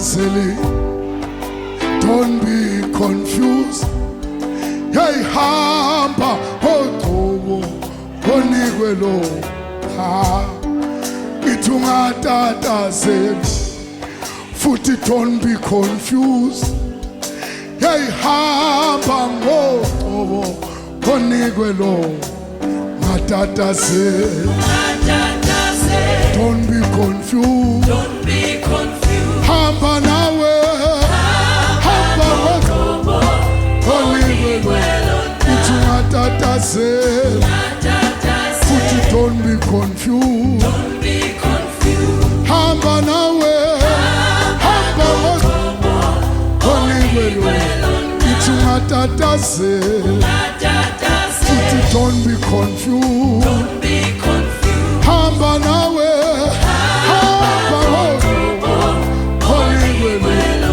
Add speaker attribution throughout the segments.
Speaker 1: Matatazeli, don't be confused. Hey, hamba Ngogcobo, Ngonikwelo, ha, itungatatazeli, futhi don't be confused. Hey, hamba Ngogcobo, Ngonikwelo, matatazeli. Don't be confused.
Speaker 2: Don't be confused.
Speaker 1: Hamba nawe, hamba Ngogcobo, Ngonikwelo, itungatatazeli, futhi don't be confused.
Speaker 2: Don't be confused.
Speaker 1: Hamba nawe, hamba Ngogcobo, Ngonikwelo, itungatatazeli, futhi don't be confused.
Speaker 2: Don't be confused.
Speaker 1: Hamba nawe, hamba Ngogcobo, Ngonikwelo,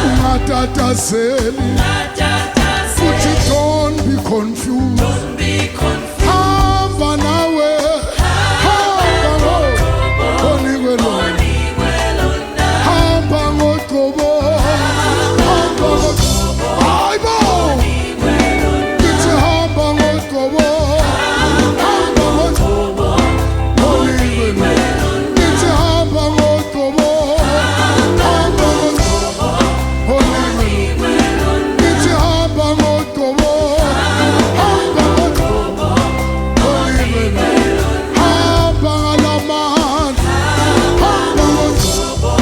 Speaker 1: ungatatazeli, futhi don't be confused.
Speaker 2: Don't be confused.
Speaker 1: Hamba nawe, hamba Ngogcobo, Ngonikwelo, hamba Ngogcobo, hamba Ngogcobo, hayibo, ithi hamba Ngogcobo, hamba Ngogcobo, Ngonikwelo, ithi hamba Ngogcobo, hamba Ngogcobo, Ngonikwelo, ithi hamba Ngogcobo, hamba Ngogcobo, Ngonikwelo, hamba ngalamandla, hamba Ngogcobo,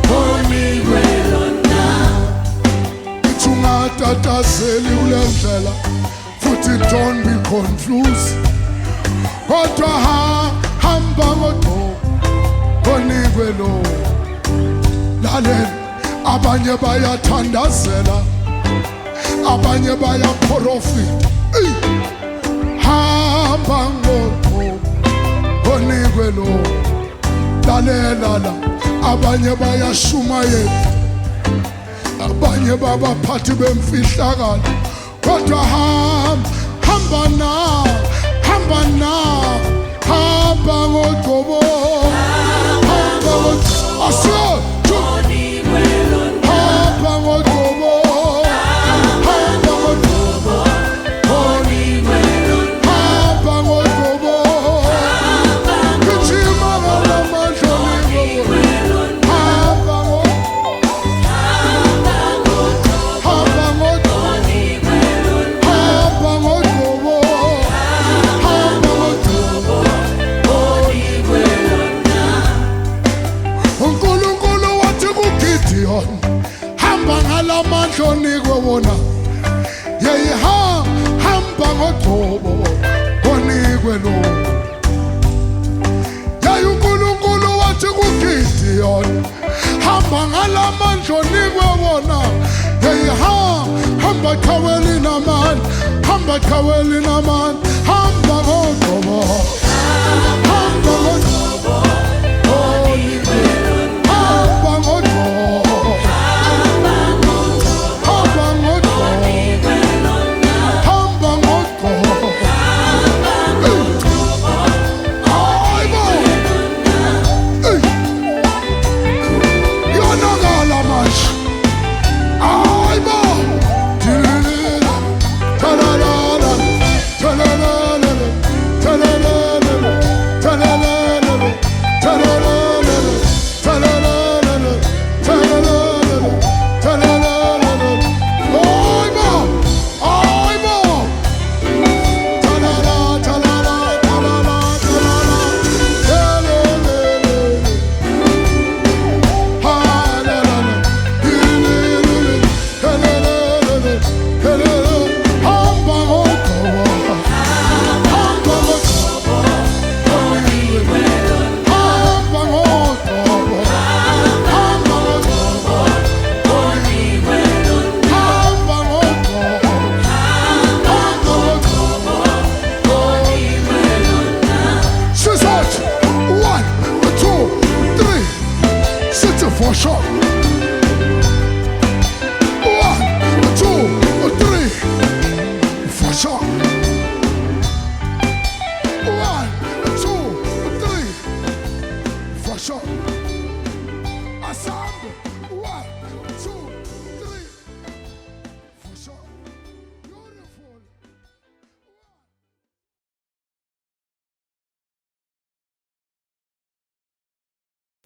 Speaker 1: Ngonikwelo, ithi ungatatazeli kule ndlela, futhi don't be confused. Kodwa hamba Ngogcobo, Ngonikwelo, lalela, abanye bayathandazela, abanye bayaprofita. Hamba Ngogcobo, Ngonikwelo, lalela la, abanye bayashumayela, abanye babaphathi bemfihlakalo. Kodwa hamba nawe, hamba nawe, hamba Ngogcobo, hamba Ngogcobo, asiyo, hamba Ngogcobo, hamba Ngogcobo, hamba Ngogcobo, gijima ngalamandla Ngogcobo, hamba Ngogcobo, hamba Ngogcobo, hamba Ngogcobo, hamba Ngogcobo. uNkulunkulu wathi kuGidiyoni, hamba ngalamandla onikwe wona. Yeyi hamba Ngogcobo, Ngonikwelo. Yeyi uNkulunkulu wathi kuGidiyoni, hamba ngalamandla onikwe wona. Yeyi hamba qhaweli namandla, hamba qhaweli namandla, hamba Ngogcobo, hamba Ngogcobo, Ngonikwelo, hamba Ngogcobo, hamba Ngogcobo, hamba Ngogcobo, hayibo, iyonakala manje, hayibo, talalala, talalala, talalala, talalala, talalala, talalala, talalala, talalala, hayibo, hayibo, talala, talala, talala, talala, talalala, halalala, hililili, helelele, helele, hamba Ngogcobo, hamba Ngogcobo, Ngonikwelo, hamba Ngogcobo, hamba Ngogcobo, Ngonikwelo, hamba Ngogcobo, hamba Ngogcobo, Ngonikwelo. Sizathi 1, 2, 3, sithi for sure. 1, 2, 3, for sure. 1, 2, 3, for sure. Asa.